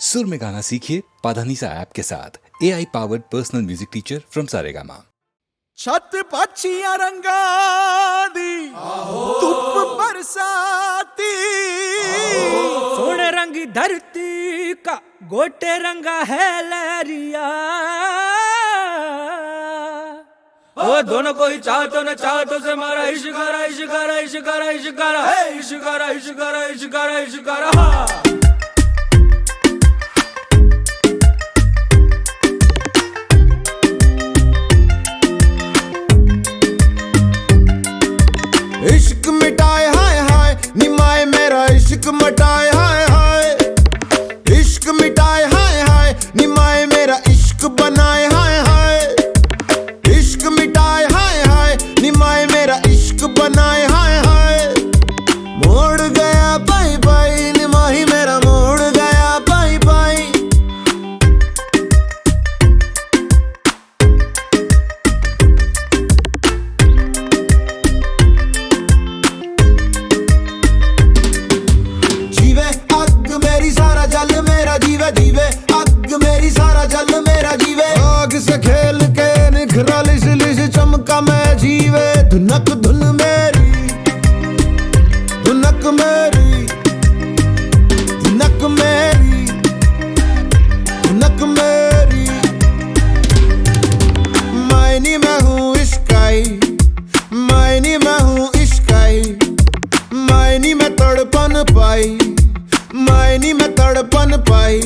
सुर में गाना सीखिए पाधानीसा ऐप के साथ। AI powered personal music teacher from Saregama. छत पक्षियां रंगा दी धूप बरसाती, सोने रंगी धरती का गोटे रंगा है लहरिया। ओ दोनों को ही चाहतो न चाहतो से मारा इश्कारा इश्कारा इश्कारा इश्कारा है इश्कारा इश्कारा इश्कारा इश्कारा। इश्क मिटाए हाय हाय निमाए मेरा इश्क मिटाए हाय हाय, इश्क मिटाए हाय हाय निमाए मेरा इश्क बनाए हाय हाय, इश्क मिटाए हाय हाय निमाए मेरा इश्क बनाए हाय हाय। मोड़ गया बाई बाई निमाही मेरा मोड़ गया बाई बाई। जीवे अग मेरी सारा जल मेरा जीवे जीवे अग मेरी सारा जल मेरा जीवे। आग से खेल के निखरा लिस लिस चमका मैं जीवे। धुनक धुन मेरी धुनक मेरी धुनक मेरी धुनक मेरी। मायनी मैं हूँ इश्काई मायनी मैं हूँ इश्काई, मायनी में तड़पन पाई मायनी में तड़पन पाई।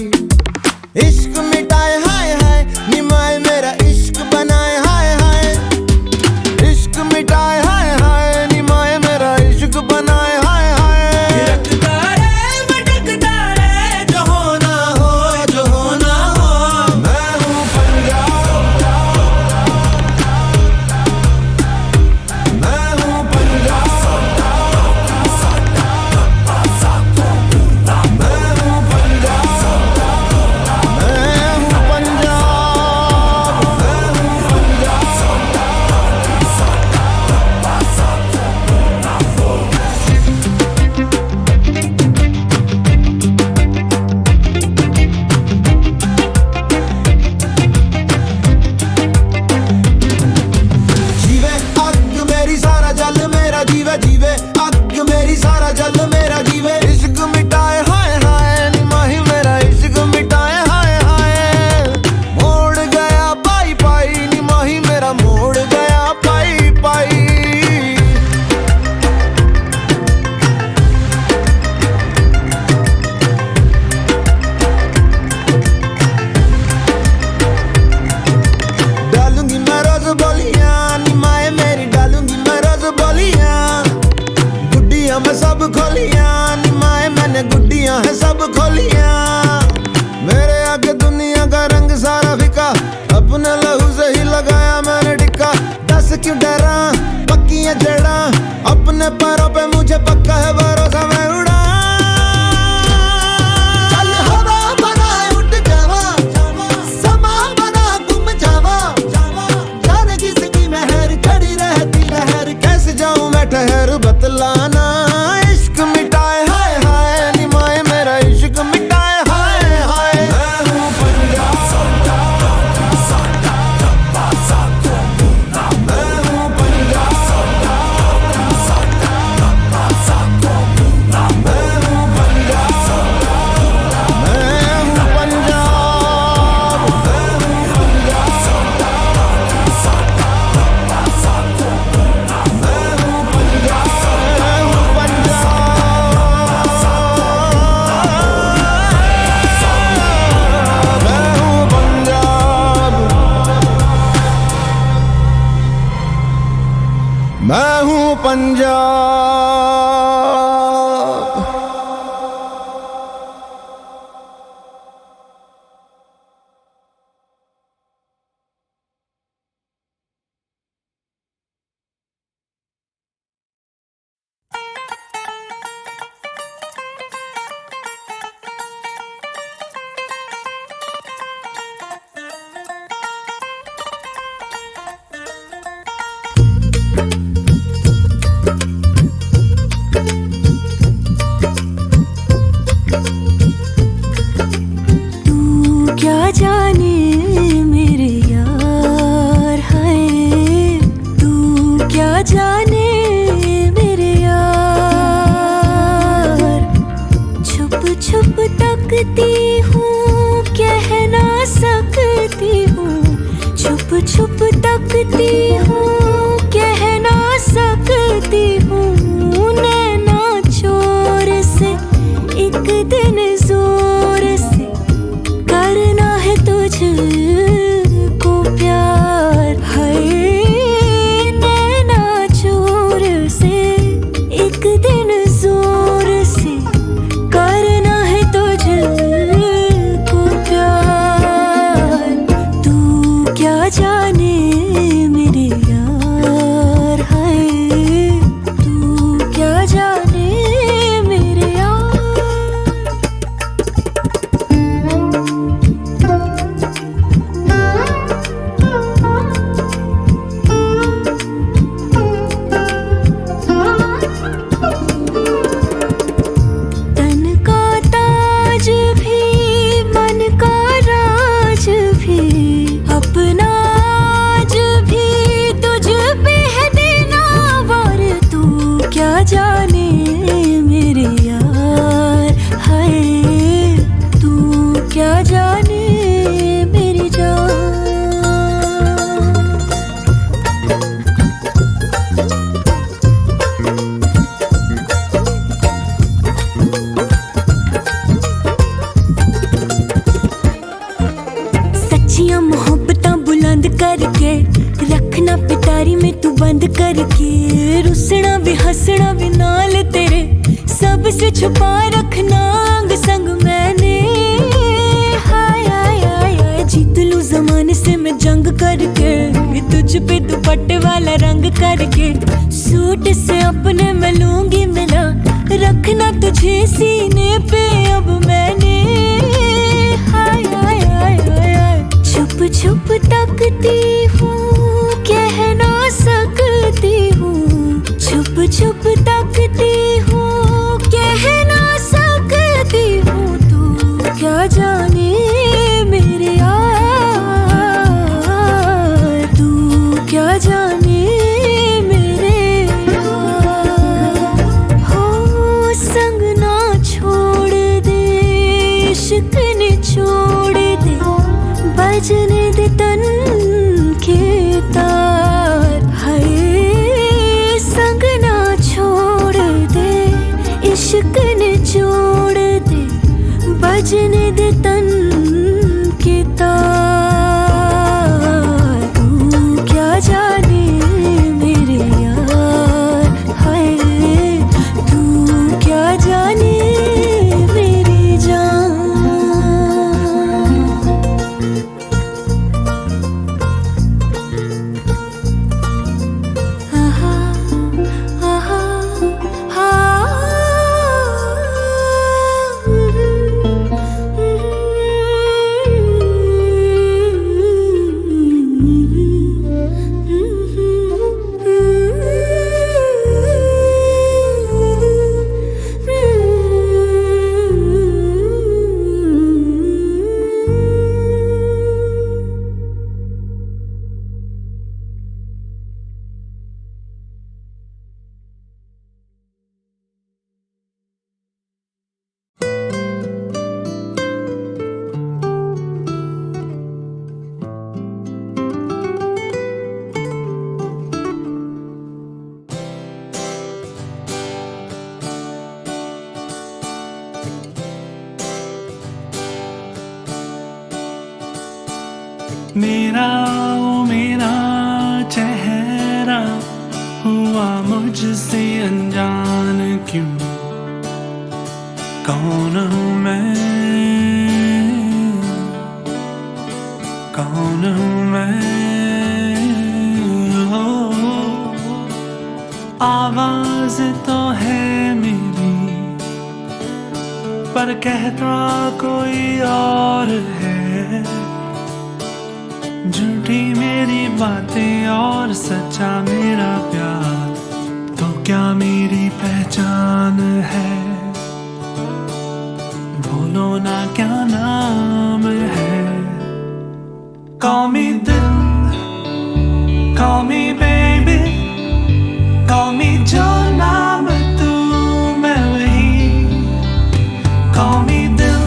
इश्क मिटाए हाय हाय निमाए मेरा इश्क बनाए हाय हाय, इश्क मिटाए हाय हाय निमाए मेरा इश्क बनाए हाय हाय। थिरकता रे भटकता रे जो होना हो जो होना हो। मैं हूँ पंजाब मैं हूँ पंजाब मैं हूँ पंजाब मैं हूँ पंजाब मैं हूँ जीवे अग मेरी सारा जल मेरा जीवे जीवे अग मेरी सारा जल मेरा जीवे। इश्क मिटाए हाय हाय निमाही मेरा इश्क मिटाए हाय हाय। मोड़ गया पाई पाई निमाही मेरा मोड़ गया पाई पाई। डालूंगी मैं रोज बोलियां निमाए मेरी डालूंगी मैं रोज बोलियां। गुड्डियां मैं सब खोलियां निमाए मैंने गुड्डियां है सब खोलियां। मेरे आगे दुनिया का रंग सारा फिका अपने लहू से ही लगाया मैंने टिक्का। दस क्यों डरा पक्कियां जड़ा अपने पैरों पे मुझे पक्का है भरोसा मैं उड़ा। चल हवा बना उठ जावा समा बना गुम जावा। जाने किसकी मेहर खड़ी रहती लहर कैसे जाऊं मैं ठहर बतलाना। इश्क मिटाए हाय हाय निमाए मेरा इश्क मिटाए हाय हाय। मैं हूँ पंजाब मैं हूँ पंजाब मैं हूँ पंजाब मैं हूँ पंजाब मैं हूँ पंजाब। तकती हूँ, कह ना सकती हूँ, छुप छुप तकती हूँ, कह ना सकती हूँ, नैना चोर से एक दिन जोर से करना है तुझको प्यार। है नैना चोर से एक दिन जोर से करना है तुझको प्यार। तू क्या जाने मेरे यार, है तू क्या जाने मेरे यार। तन का ताज भी मन का राज भी अपना आज भी तुझ पे है देना वार। तू क्या जाने मेरे यार, हाय तू क्या जाने मेरी जान। सच्चियां मोहब्बतां बुलंद करके रखना पिटारी में तू बंद करके, रुसना भी हंसना भी नाल तेरे सबसे छुपा रखना अंग संग मैंने। हाय हाय हाय हाय जीत लूं जमाने से मैं जंग करके, तुझ पे दुपट्टे वाला रंग करके, सूट से अपने मैं लूंगी मिला, रखना तुझे सीने पे अब मैंने। हाय हाय हाय हाय हाय छुप छुप तकती हूँ, कह ना सकती हूँ, छुप छुप तकती हूँ, कह ना सकती हूँ। तू क्या जाने मेरे यार, तू क्या जाने मेरे यार। हो संग ना छोड़ दे, इश्क ने छोड़ दे, बजने दे तन के तार। हाय संग ना छोड़ दे, इश्क ने छोड़ दे, बजने दे तन के तार। तू क्या जाने मेरे यार, हाय तू क्या जाने मेरी जान। आहा आहा मेरा ओ मेरा चेहरा हुआ मुझसे अनजान क्यों, कौन हूँ मैं, कौन हूँ मैं। हो आवाज तो है मेरी पर कहता कोई और है, झूठी मेरी बातें और सच्चा मेरा प्यार, तो क्या मेरी पहचान है। बोलो ना क्या नाम है। Call me दिल, call me baby, call me जो नाम तू मैं वही। Call me दिल,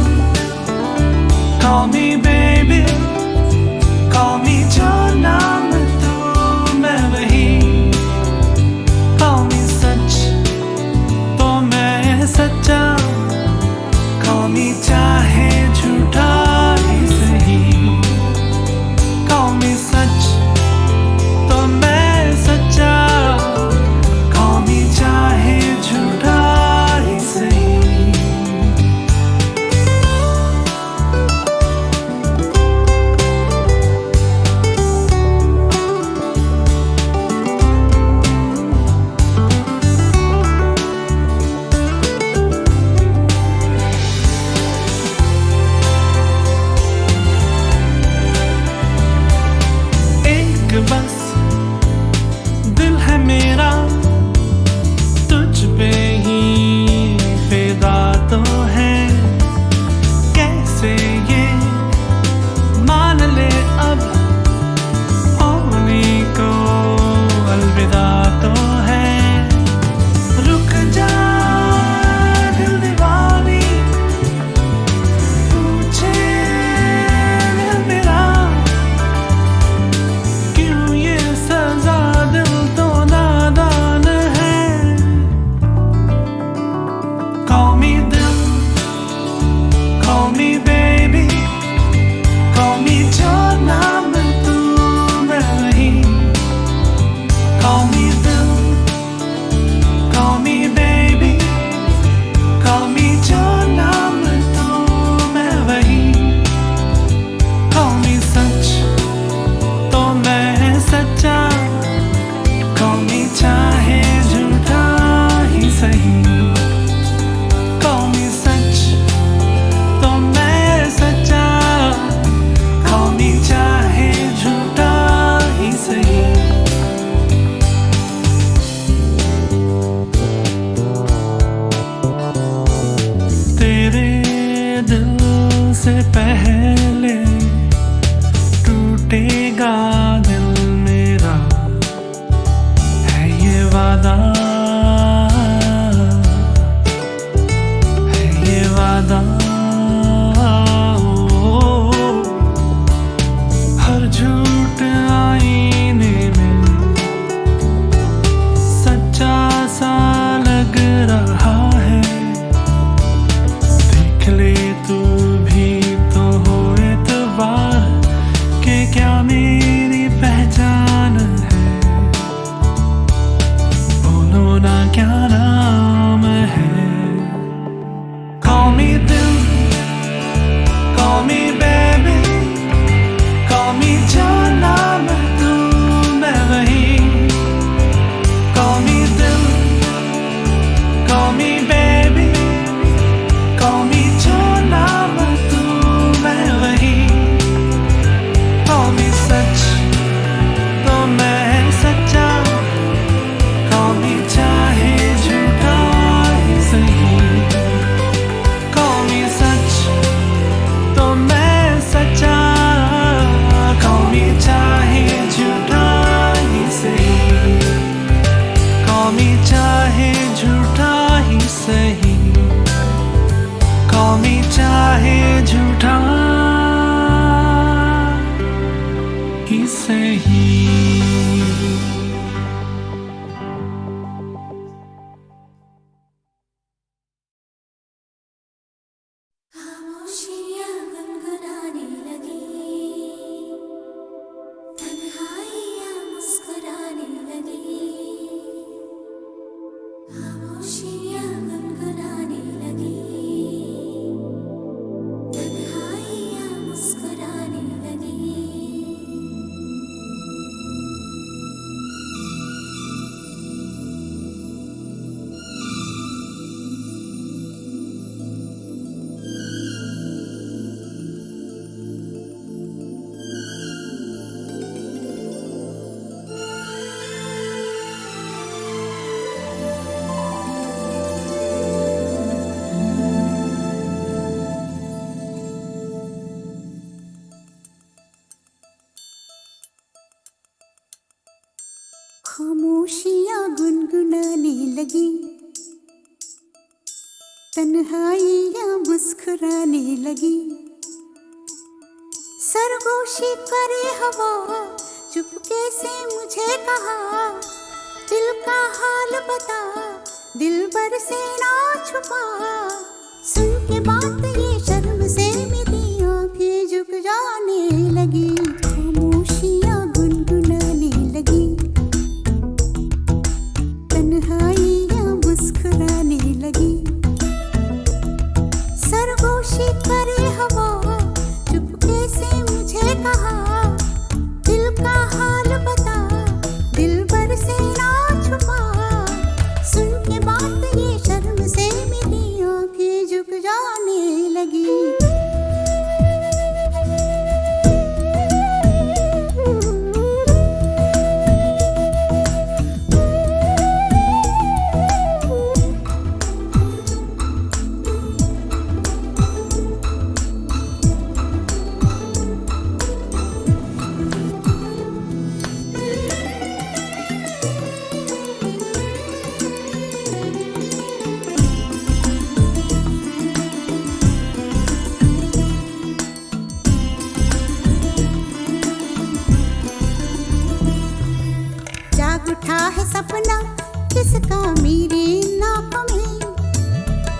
से पहले टूटेगा दिल मेरा, है ये वादा, है ये वादा। हर झूठ आईने में सच्चा सा लग रहा है, देख ले तू भी तो हो एतबार के क्या मेरी पहचान है, बोलो ना क्या नाम है। Call me दिल, call me baby, call me जाना मैं तू मैं वही। Call me दिल, call me baby, call me जाना मैं तू मैं वही। Call me सच तो मैं सच्चा, call me चाहे झूठा ही सही। Call me सच तो मैं सच्चा, call me चाहे झूठा ही सही। Call me चाहे झूठा ही सही, call me चाहे झूठा ही सही। खामोशियाँ गुनगुनाने लगी, तन्हाइयाँ मुस्कुराने लगी। खामोशियाँ गुनगुनाने लगी, तन्हाइयाँ मुस्कुराने लगी। खामोशियाँ गुनगुनाने लगी, तन्हाइयाँ मुस्कुराने लगी। सरगोशी करे हवा, चुपके से मुझे कहा, दिल का हाल बता, दिल भर से ना छुपा। सुन के बात ये शर्म से मेरी आंखें झुक जाने लगी। खामोशियाँ गुनगुनाने लगी, तन्हाइयाँ मुस्कुराने लगी। सरगोशी करे हवा, चुपके से मुझे कहा, दिल का हाल बता, दिल भर से ना छुपा। सुन के बात ये शर्म से मेरी आंखें झुक जाने लगी। उठा है सपना किसका मेरे नाप में,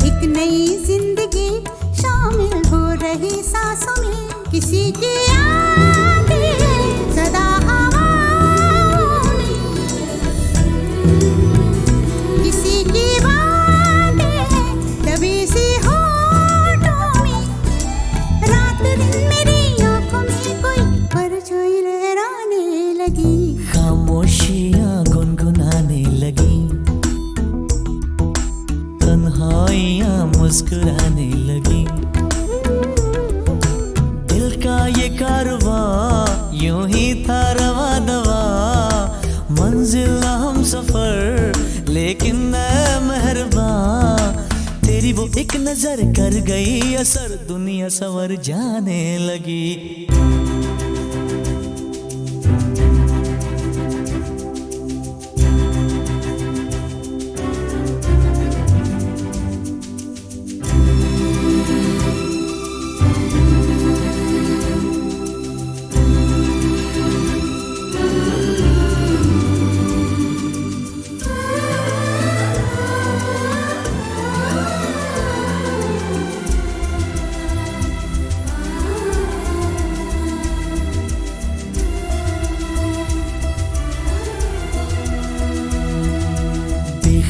एक नई जिंदगी शामिल हो रही सांसों में। किसी की यादें सदा हवाओं में, किसी की बातें दबी सी होठों में। रात दिन मेरी आंखों में कोई परछाई लहराने लगी। खामोशियाँ गुनगुनाने लगी, तन्हाइयाँ मुस्कुराने लगी। दिल का ये कारवां यूं ही था रवा दवा, मंजिल हम सफर लेकिन मैं मेहरबान। तेरी वो एक नजर नजर कर गई असर, दुनिया संवर जाने लगी।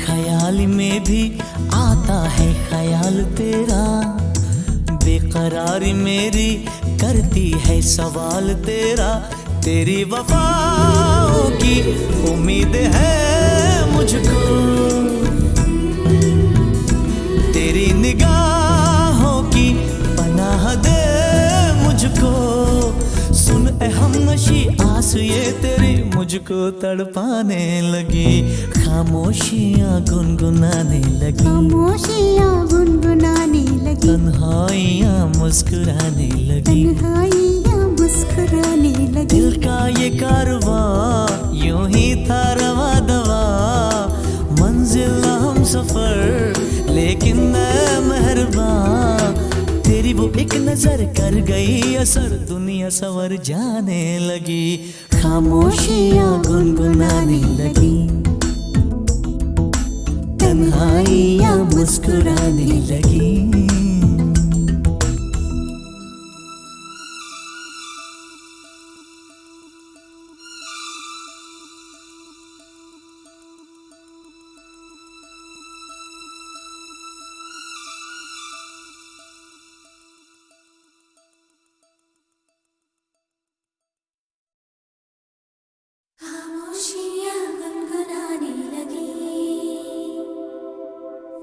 ख्याल में भी आता है ख्याल तेरा, बेकरारी मेरी करती है सवाल तेरा। तेरी वफाओं की उम्मीद है मुझको, तेरी निगाहों की पनाह दे मुझको। सुन ए हमनशी आस ये तेरी मुझको तड़पाने लगी। खामोशियाँ गुनगुनाने लगी, खामोशियाँ गुनगुनाने लगी, तन्हाइयाँ मुस्कुराने लगी, तन्हाइयाँ मुस्कुराने लगी। दिल का ये कारवां यूं ही था रवा दवा, मंजिल हम सफर लेकिन मैं मेहरबान। तेरी वो एक नजर कर गई असर, दुनिया संवर जाने लगी। खामोशियाँ गुनगुनाने लगी, तन्हाइयाँ मुस्कुराने लगी। खामोशियाँ गुनगुनाने लगी,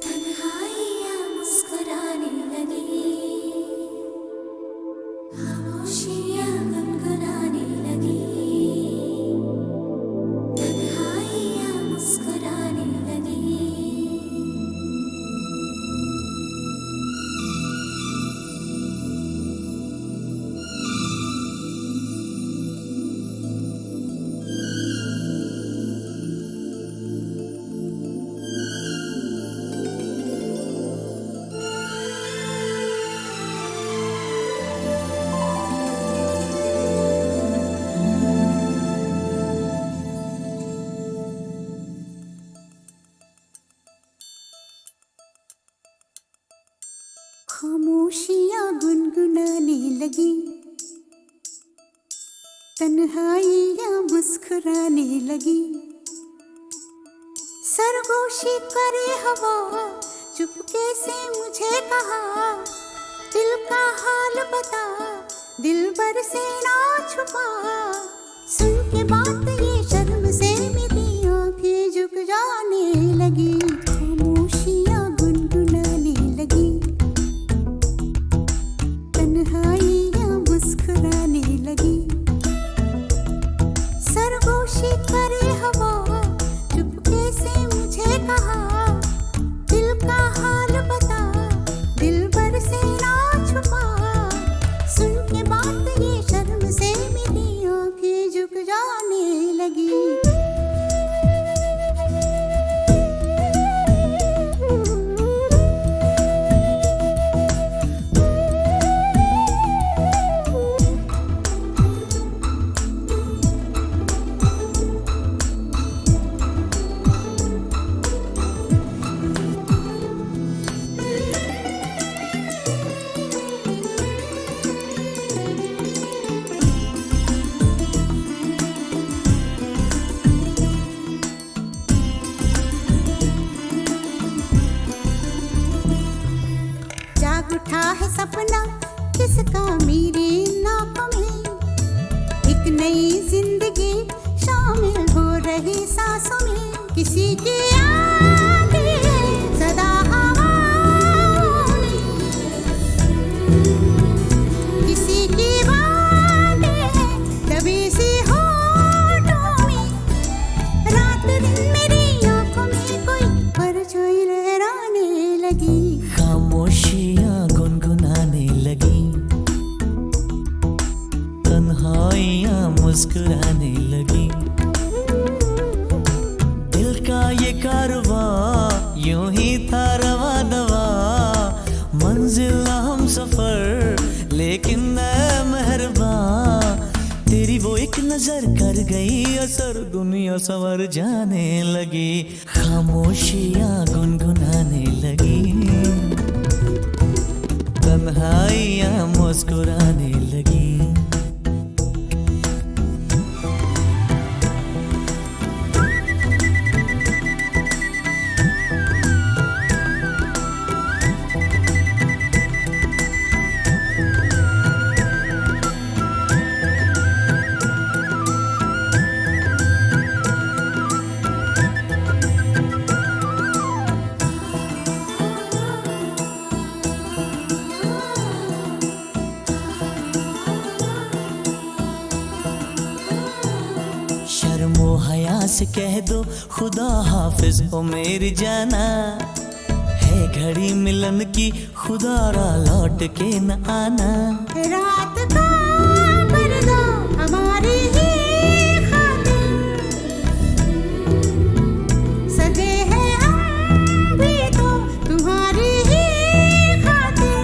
तन्हाइयाँ मुस्कुराने लगी। खामोशियाँ गुनगुनाने लगी, तन्हाइयाँ मुस्कुराने लगी। खामोशियाँ गुनगुनाने लगी, तन्हाइयाँ मुस्कुराने लगी। सरगोशी करे हवा चुपके से मुझे कहा, दिल का हाल बता दिल भर से ना छुपा। सुन के बात ये शर्म से मेरी आंखें झुक जाने लगी। खामोशियाँ गुनगुनाने लगी, तन्हाइयाँ मुस्कुराने लगी। सरगोशी करे हवा चुपके से मुझे कहा, दिल का हाल बता दिल भर से ना छुपा। सुन के बात ये शर्म से मेरी आंखें झुक जाने लगी। जाग उठा है सपना किसका मेरे नाकों में, एक नई जिंदगी शामिल हो रही सांसों में। किसी की आगे सदा हवाओं में, किसी की बातें दबी सी होठों में। रात दिन मेरी आंखों में कोई परछाई लहराने लगी। खामोशी मुस्कुराने लगी। दिल का ये कारवां यूं ही था रवा दवा, मंजिल ना हम सफर लेकिन मैं मेहरबान। तेरी वो एक नजर कर गई असर, दुनिया संवर जाने लगी, खामोशियां गुनगुनाने लगी, तन्हाइयां मुस्कुराने लगी। शर्मो हया से कह दो खुदा हाफिज हो मेरी जाना, है घड़ी मिलन की खुदा रा लौट के न आना। रात का पर्दा हमारी ही खातिर सजे हैं हम भी तो तुम्हारी ही खातिर,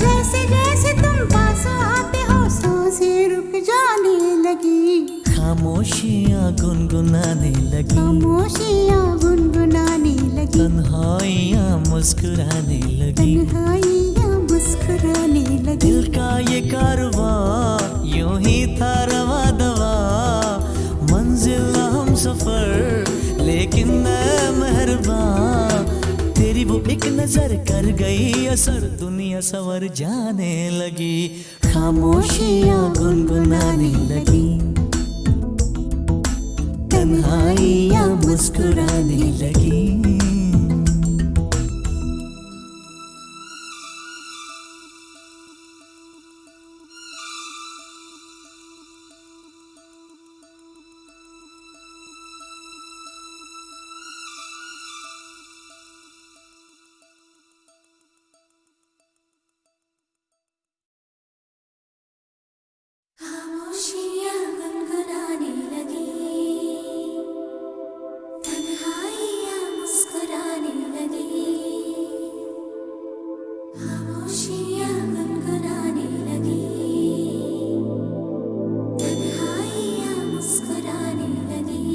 जैसे जैसे तुम पास आते हो सांसें रुक जाने लगी, खामोशियां गुनगुनाने लगी, खामोशियां गुनगुनाने लगी, तन्हाइयां मुस्कुराने लगी, तन्हाइयां मुस्कुराने लगी। दिल का ये कारवां यूं ही था रवा दवा, मंजिल ना हम सफर लेकिन मैं मेहरबान। तेरी वो एक नजर कर गई असर, दुनिया संवर जाने लगी, खामोशियां गुनगुनाने लगी, तन्हाइयां मुस्कुराने लगी। खामोशियां गुनगुनाने लगी, तन्हाइयां मुस्कुराने लगी, खामोशियां गुनगुनाने लगी, तन्हाइयां मुस्कुराने लगी।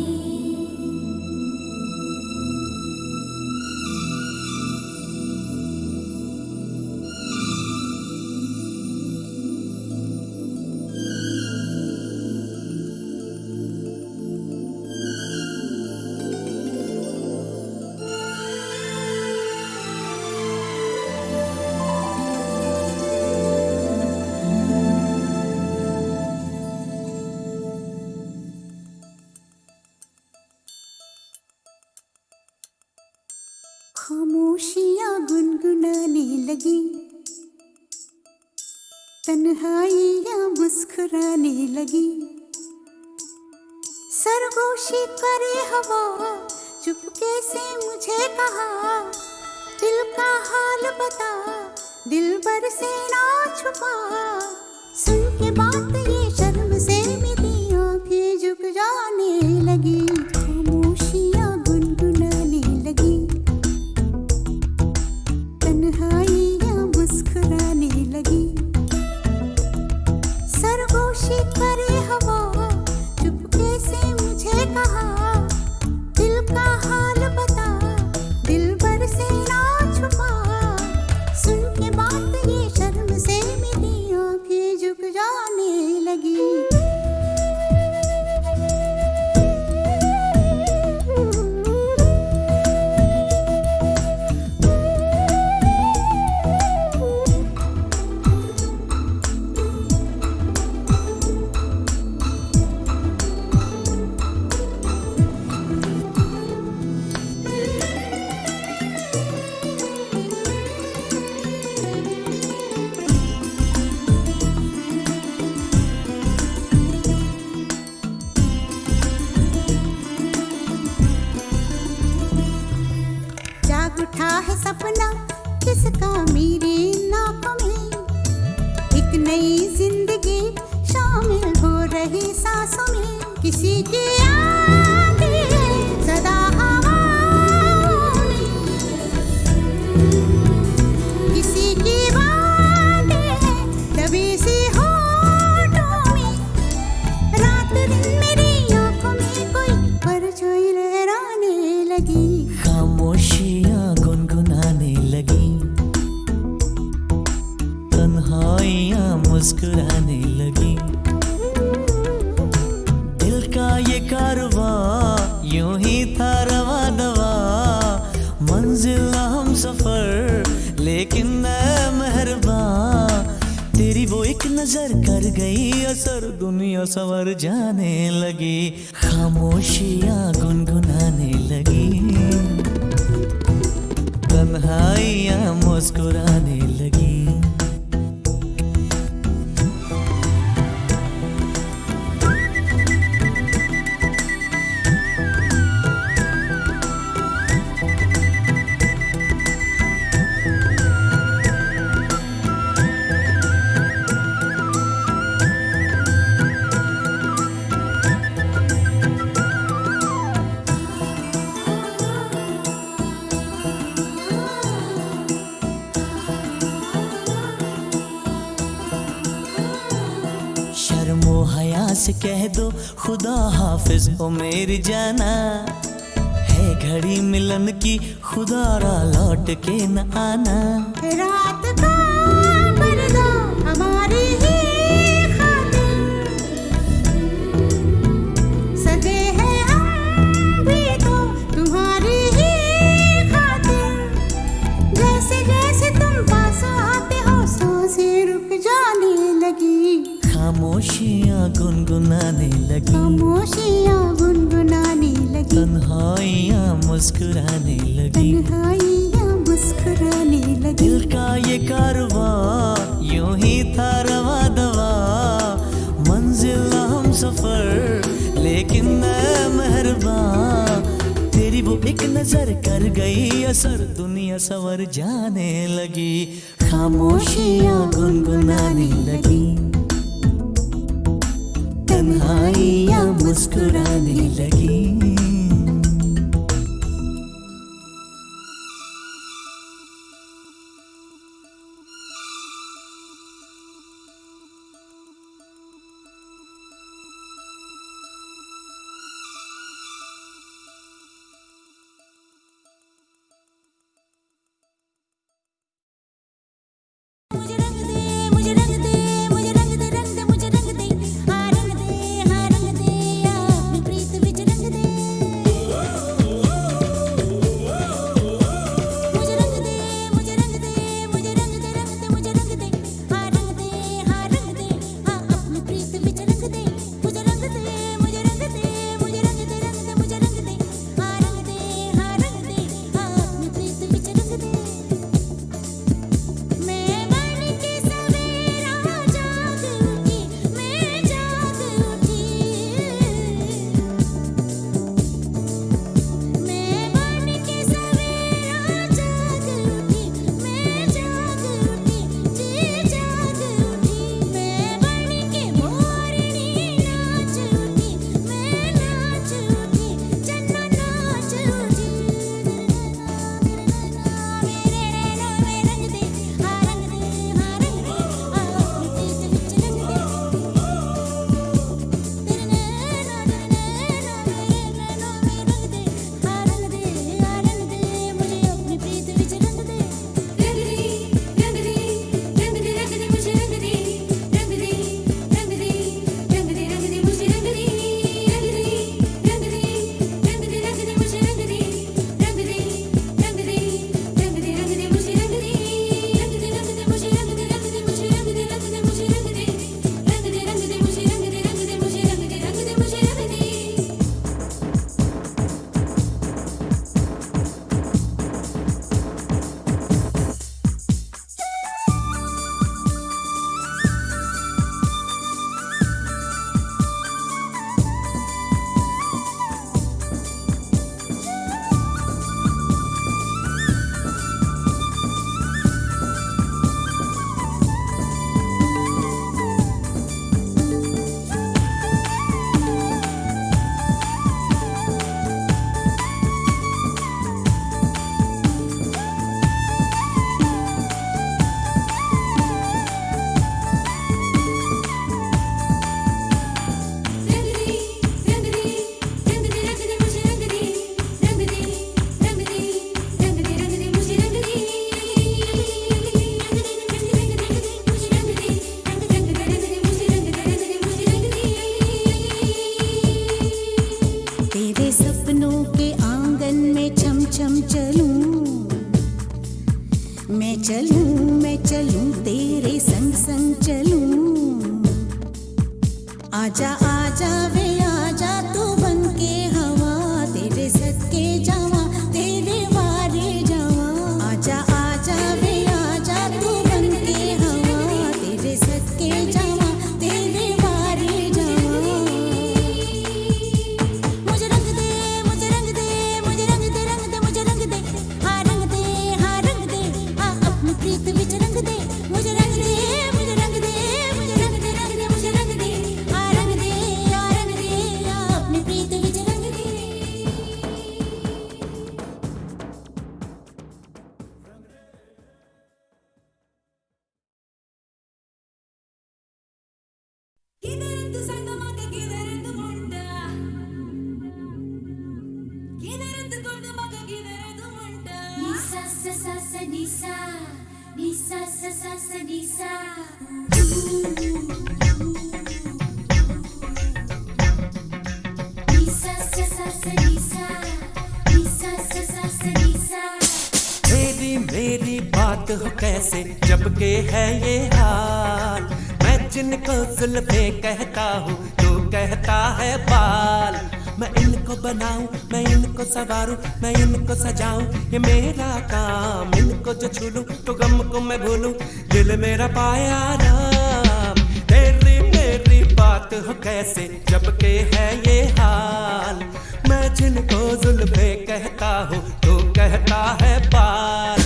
खामोशियां गुनगुनाने लगी, तन्हाइयां मुस्कुराने लगी, सरगोशी करे हवा चुपके से मुझे कहा, दिल का हाल बता दिल भर से ना छुपा, सुन के बात ये शर्म से मेरी आंखें झुक जाने लगी, खामोशियां गुनगुनाने लगी, तन्हाइयां मुस्कुराने लगी, सरगोशी करे हवा चुपके से मुझे कहा, दिल का हाल बता दिल भर से ना छुपा, सुन के बात ये शर्म से मेरी आंखें झुक जाने लगी। उठा है सपना किसका मेरी नाक में, एक नई जिंदगी शामिल हो रही रही सांसों में किसी की आती है सदा हवाओं में, किसी की बातें हैं दबी सी होठों में, रात दिन मेरी आंखों में कोई परछाई लहराने लगी, खामोशियाँ गुनगुनाने लगी, तन्हाइयाँ मुस्कुराने लगी। दिल का ये कारवां यूं ही था रवा दवा, मंजिल हम सफर लेकिन मैं मेहरबान, तेरी वो एक नजर कर गई असर, दुनिया संवर जाने लगी, खामोशियाँ गुनगुनाने लगी, तन्हाइयाँ मुस्कुराने लगी। शर्मो हया से कह दो खुदा हाफिज ओ मेरी जाना, है घड़ी मिलन की खुदारा लौट के न आना, रात का पर्दा हमारी ही खातिर सजे हैं हम भी तो तुम्हारी ही खातिर, जैसे जैसे तुम पास आते हो सांसें रुक जाने लगी, खामोशियाँ गुनगुनाने लगी, खामोशियाँ गुनगुनाने लगी, तन्हाइयाँ मुस्कुराने लगी। तन्हाइयाँ मुस्कुराने लगी। दिल का ये कारवां यूं ही था रवा दवा, मंजिल हम सफर लेकिन मैं मेहरबान, तेरी वो एक नजर कर गई असर, दुनिया संवर जाने लगी, खामोशियाँ गुनगुनाने लगी, तन्हाइयाँ मुस्कुराने लगी। मुझे रंग दे, मुझे रंग दे, मुझे रंग दे, रंग दे, मुझे रंग दे, हाँ रंग दे, हाँ रंग दे, अपनी प्रीत विच रंग दे। आजा आजा वे आजा तू बन के हवा तेरे सदके जावा तेरे वारे जावा आजा आजा वे आजा तू बन के हवा तेरे सदके जावा तेरे वारे जावा मुझे रंग दे मुझे रंग दे मुझे रंग दे रंग दे मुझे रंग दे हाँ रंग दे हाँ रंग दे हाँ अपनी प्रीत विच रंग दे मुझे रंग दे मुझे रंग दे मुझे रंग दे रंग दे मुझे रंग दे हाँ रंग दे हाँ अपनी प्रीत विच रंग दे किधर संगमा के किधर मुंडा किधर गुंडमा के किधर मुंडा निसा सा सा सा निसा निसा सा सा सा निसा निसा सा सा सा निसा निसा सा सा सा निसा मेरी बात हो कैसे जब के है ये हाल मैं जिनको जुल्फे कहता हूँ तू कहता है बाल मैं इनको बनाऊं मैं इनको संवारूं मैं इनको सजाऊं ये मेरा काम इनको जो छू लूं तो गम को मैं भूलूं दिल मेरा पाया राम मेरी बात हो कैसे जब के है ये हाल मैं जिनको जुल्फे कहता हूँ तू कहता है बाल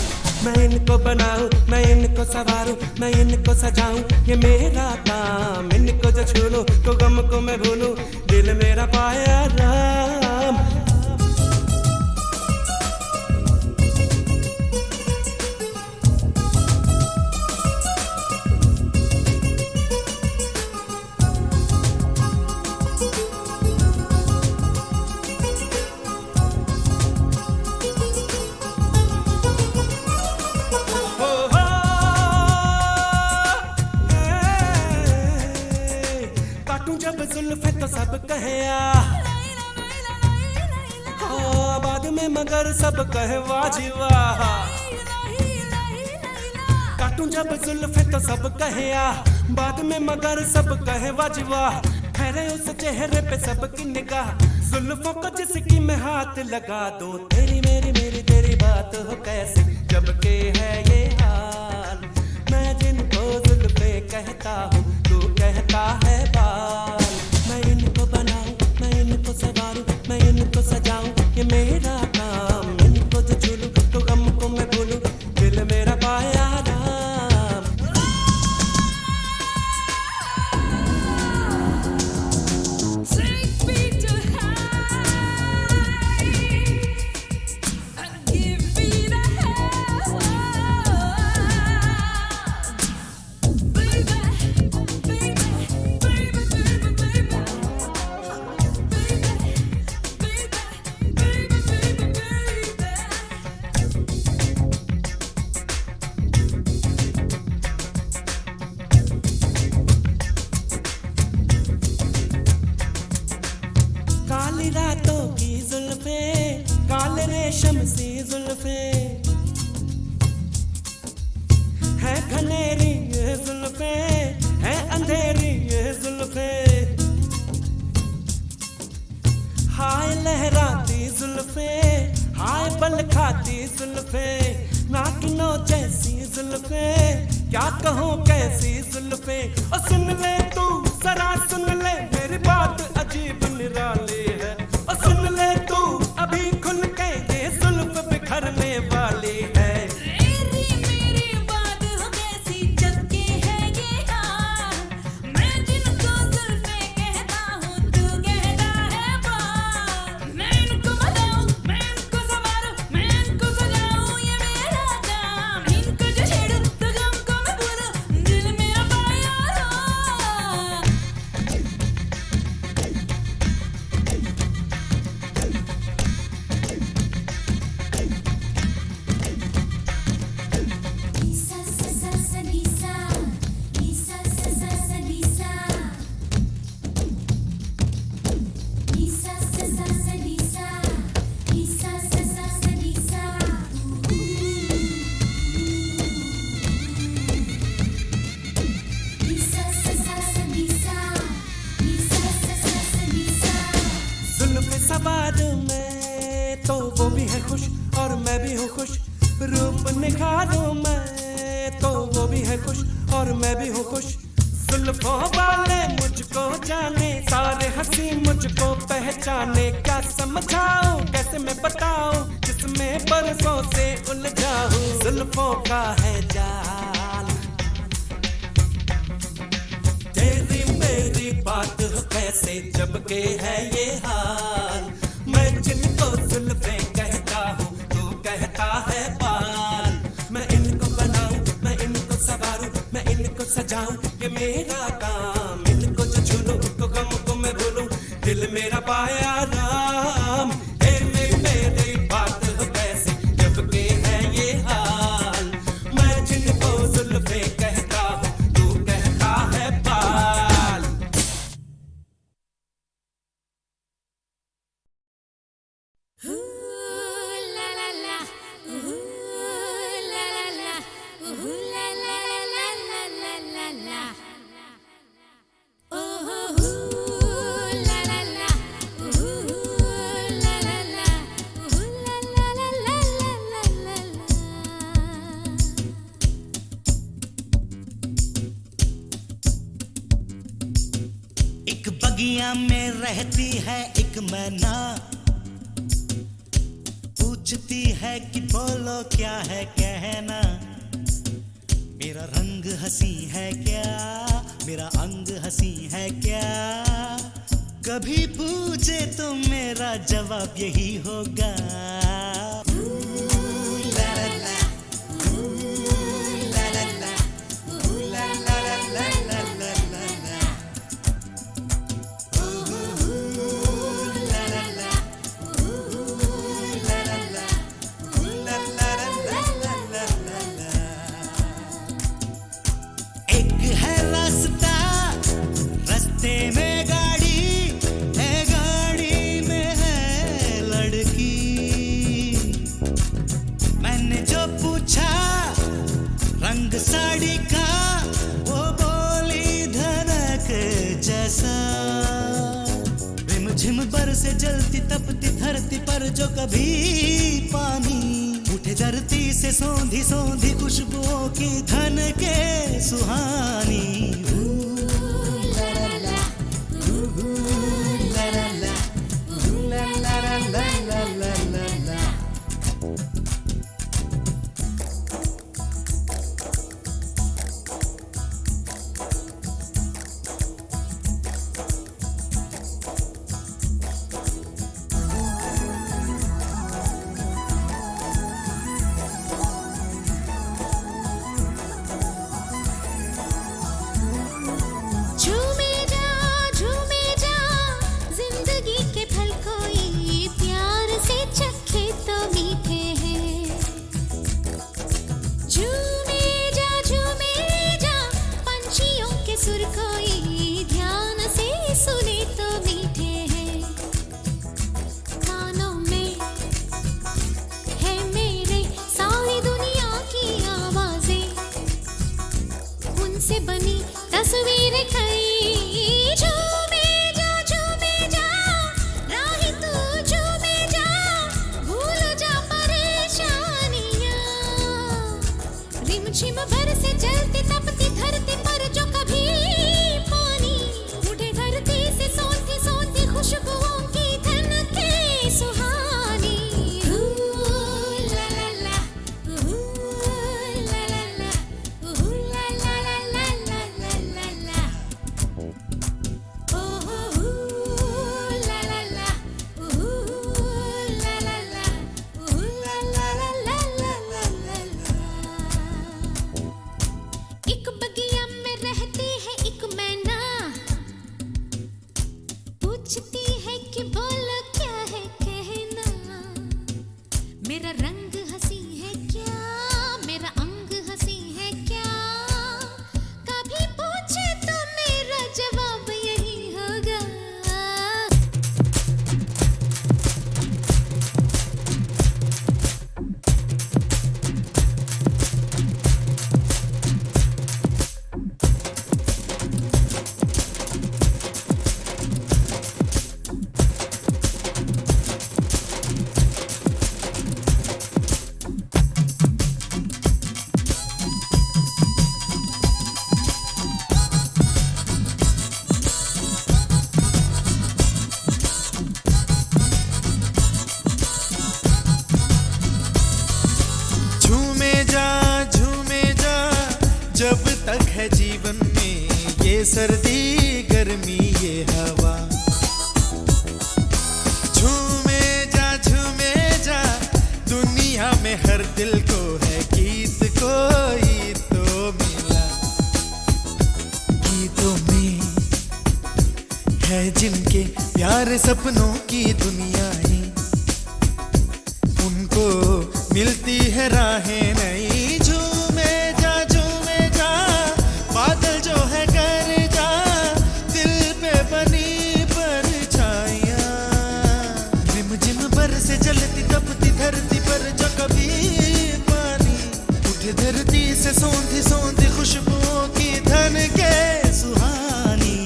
मैं इनको बनाऊं मैं इनको संवारूं मैं इनको सजाऊं ये मेरा काम इनको जो छू लूं तो गम को मैं भूलूं दिल मेरा पाया राम जुल्फे तो सब कहे बाद में मगर सब कहे वाजी वाह काटूं जब जुल्फे तो सब कहे बाद में मगर सब कहे वाजी वाह ठहरे उस चेहरे पे सबकी निगाह जुल्फों को जिसकी मैं हाथ लगा दूं तेरी मेरी तेरी बात हो कैसे जब के है ये हाल मैं जिनको जुल्फे कहता हूँ तू कहता है बाल मैं इनको बनाऊं मैं इनको संवारूं मैं इनको सजाऊं ये मेरा काम इनको जो छू लूं तो गम को मैं भूलूं दिल मेरा पाया राम काली रातों की जुल्फे काले रेशम सी जुल्फे है घनेरी ये जुल्फे है अंधेरी ये जुल्फे हाय लहराती जुल्फे हाय बल खाती जुल्फे नागिनों जैसी जुल्फे क्या कहूँ कैसी जुल्फे और सुन ले तू जरा सुन ले मेरी बात अजीब निराली है और सुन ले तू अभी खुल के ये जुल्फ बिखरने वाली है मेरी बात हो कैसी जब के है ये हाल मैं जिनको जुल्फे कहता हूँ तू कहता है बाल मैं इनको बनाऊं मैं इनको संवारूं मैं इनको सजाऊं ये मेरा काम इनको जो छेड़ूं तो गम को मैं भूलूं दिल मेरा पाया राम हूँ खुश, रूप निखारूं मैं तो वो भी है खुश और मैं भी हूँ खुश। जुल्फों वाले मुझको जाने, सारे हंसी मुझको पहचाने, क्या समझाऊं कैसे मैं बताऊं जिसमें बरसों से उलझा हूँ। जुल्फों का है जाल, तेरी मेरी बात हो कैसे जब के है ये हाल। मैं जिनको जुल्फे कहता हूँ तू कहता है बाल। मैं इनको बनाऊं, मैं इनको संवारूं, मैं इनको सजाऊं, ये मेरा काम। इनको जो छू लूं तो गम को मैं भूलूं, दिल मेरा पाया राम। मेरी बात हो कैसे जब के है ये हाल। मैं जिनको जुल्फे कहता हूँ तू कहता है बाल। एक बगिया में रहती है एक मैना, पूछती है कि बोलो क्या है कहना। मेरा रंग हंसी है क्या, मेरा अंग हंसी है क्या। कभी पूछे तो मेरा जवाब यही होगा। ला ला ला, ला ला ला, ला ला ला ला ला ला ला। एक है रास्ता, रास्ते में गाड़ी है, गाड़ी में है लड़की। मैंने जो पूछा रंग साड़ी का, वो बोली धड़क जैसा। रिमझिम बरसे जलती तपती धरती पर जो कभी पानी उठे, धरती से सौंधी सौंधी खुशबुओं की धन के सुहानी। ला ला ला, ला ला ला, ला ला ला ला ला ला ला। झूमे जा जिंदगी के फल कोई प्यार से चखे तो मीठे हैं। झूमे जा पंछियों के सुर कोई ध्यान से सुने तो मीठे हैं। कानों में है मेरे सारी दुनिया की आवाजें, उनसे बनी तस्वीरें कई। झूमे जा राही तू, झूमे जा भूल जा परेशानियां। रिमझिम बरसे जलती तपती धरती पर जो कभी पानी उठे, धरती से सौंधी सौंधी खुशबुओं की धन के सुहानी। ला ला ला, ला ला ला, ला ला ला ला ला ला ला। एक बगिया में रहती है एक मैना, पूछती है कि बोलो क्या है कहना। मेरा रंग हंसी है क्या, मेरा अंग हंसी है क्या। कभी पूछे तो मेरा जवाब यही होगा। जिनके प्यारे सपनों की दुनियाएं, उनको मिलती है राहें नई। झूमे जा बादल जो है कर जा, दिल पे बनी परछाइयां। रिमझिम बरसे जलती तपती धरती पर जो कभी पानी, उठे धरती से सौंधी सौंधी खुशबुओं की धन के सुहानी।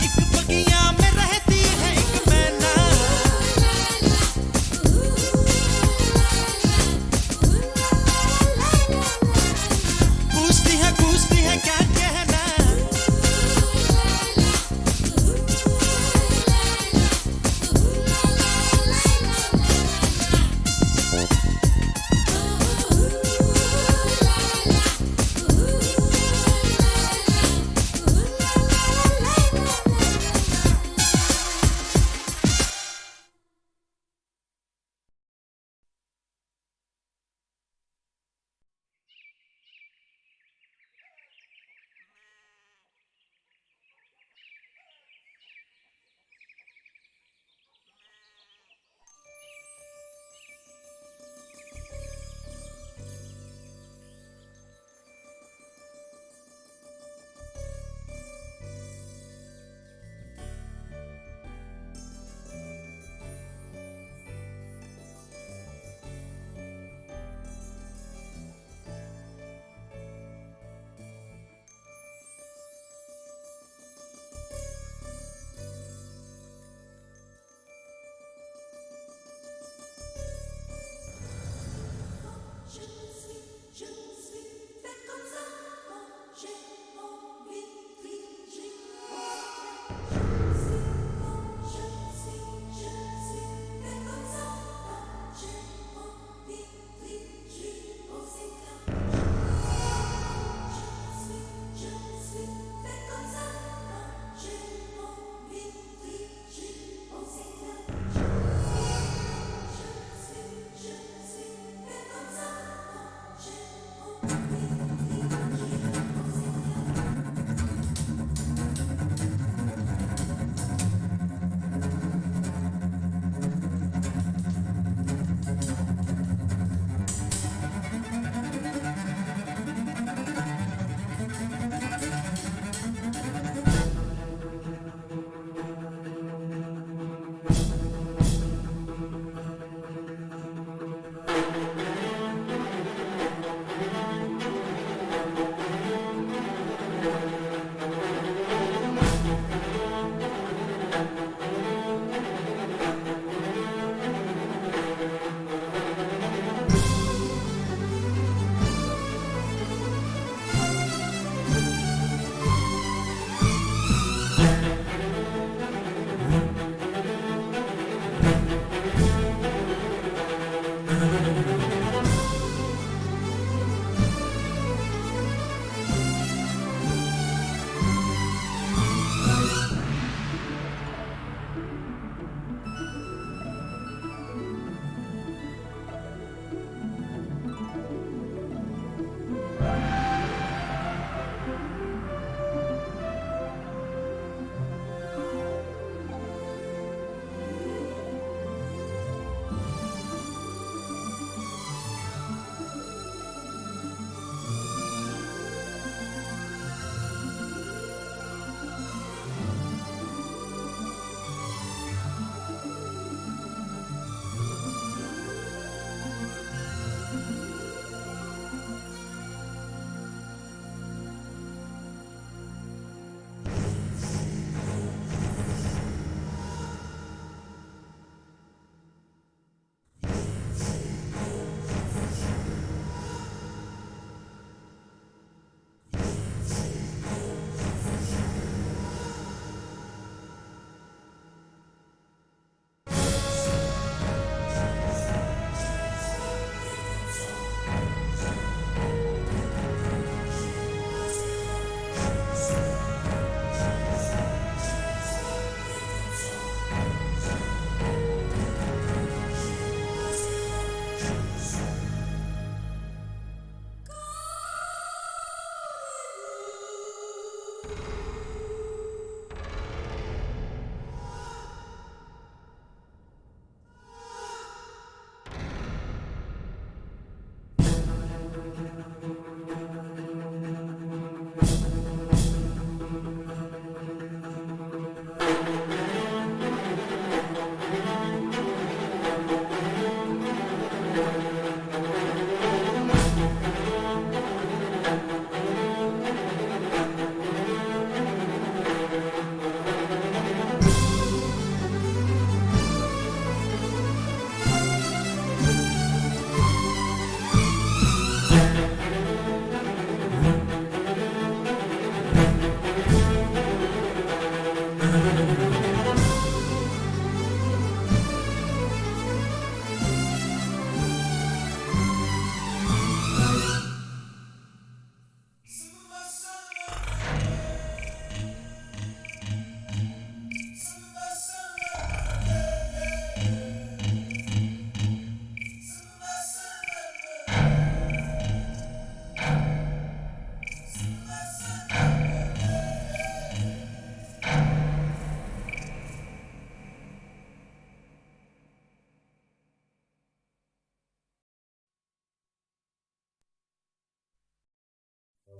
एक बगिया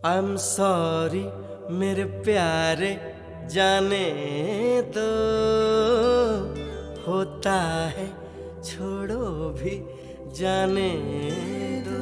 I'm sorry मेरे प्यारे जाने दो, होता है छोड़ो भी जाने दो।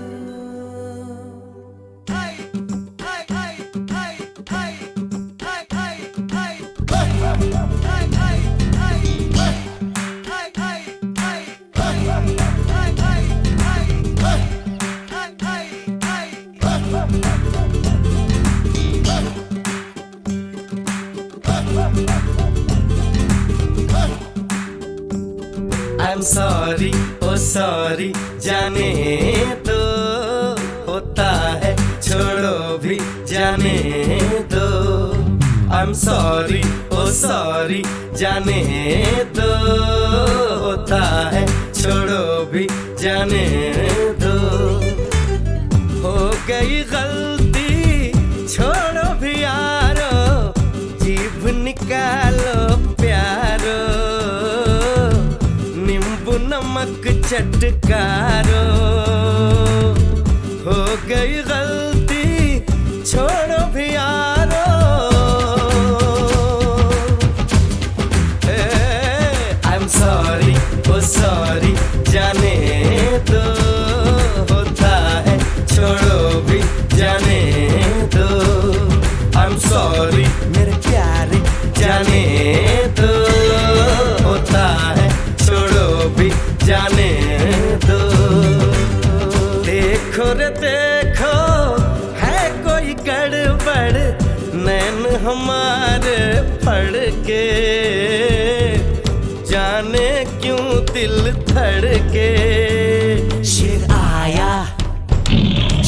I'm sorry, oh sorry जाने दो, होता है छोड़ो भी जाने दो। I'm sorry, oh sorry जाने दो, होता है छोड़ो भी जाने दो। हो गई गलती छोड़ो भी यारो, जीभ निकालो प्यारो, नींबू नमक चटकारो। हो गई गलती छोड़ो भी यारो, I'm sorry, oh sorry जाने दो, होता है छोड़ो भी जाने दो। I'm sorry मेरे प्यारे जाने दो, होता है छोड़ो भी जाने दो। देखो रे देखो है कोई गड़बड़, नैन हमारे पड़ के, जाने क्यों दिल धड़के। शेर आया,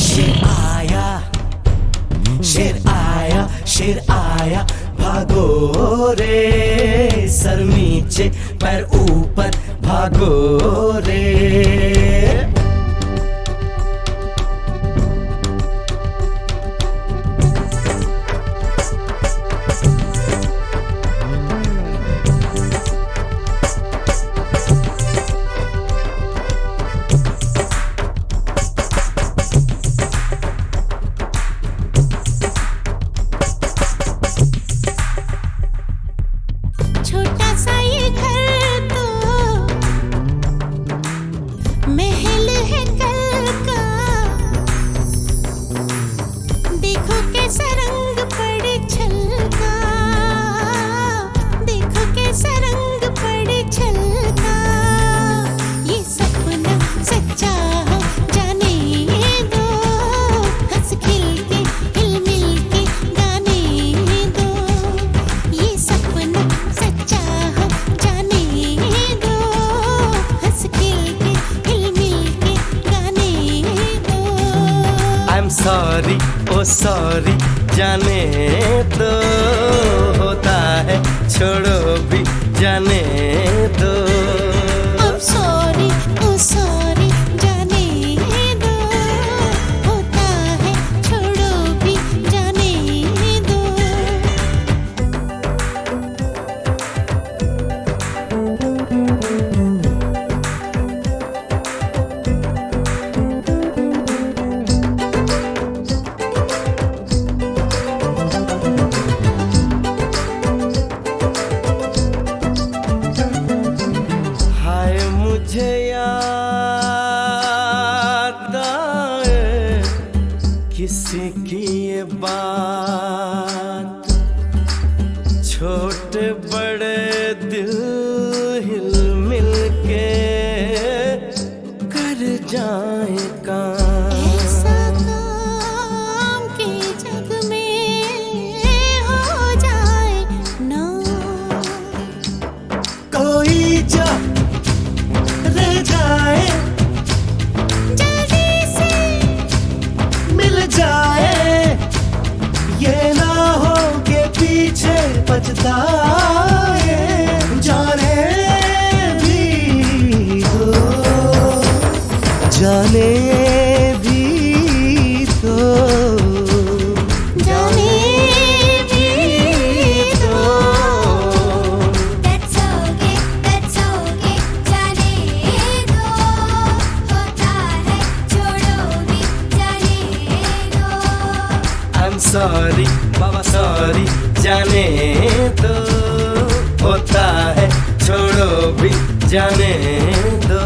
शेर आया, शेर आया, शेर आया, भागो रे, सर नीचे पैर ऊपर भागो रे। छोटा सा ये घर तो महल है कल का, देखो कैसा रंग पड़े छलका, देखो कैसा रंग पड़े छलका। ये सपना सच्चा हो जाने दो, हंस खिल के हिल मिल के गाने दो। ये सपना सच्चा हो जाने दो, हंस खिल के हिल मिल के गाने दो। I'm sorry, oh sorry जाने दो, होता है छोड़ो भी जाने दो। I'm sorry, oh sorry जाने दो, होता है छोड़ो भी जाने दो। हाय मुझे याद आए किसी की ये बात, छोटे बड़े दिल हिल मिल के कर जाए काम। ऐसा काम के जग में हो जाए ना, कोई जो रह जाए जल्दी से मिल जाए, ये ना हो के पीछे पछताए। जाने भी दो, जाने भी दो, जाने भी दो। That's okay, जाने दो, होता है छोड़ो भी जाने दो। सॉरी बाबा सॉरी जाने दो होता है छोड़ो भी जाने दो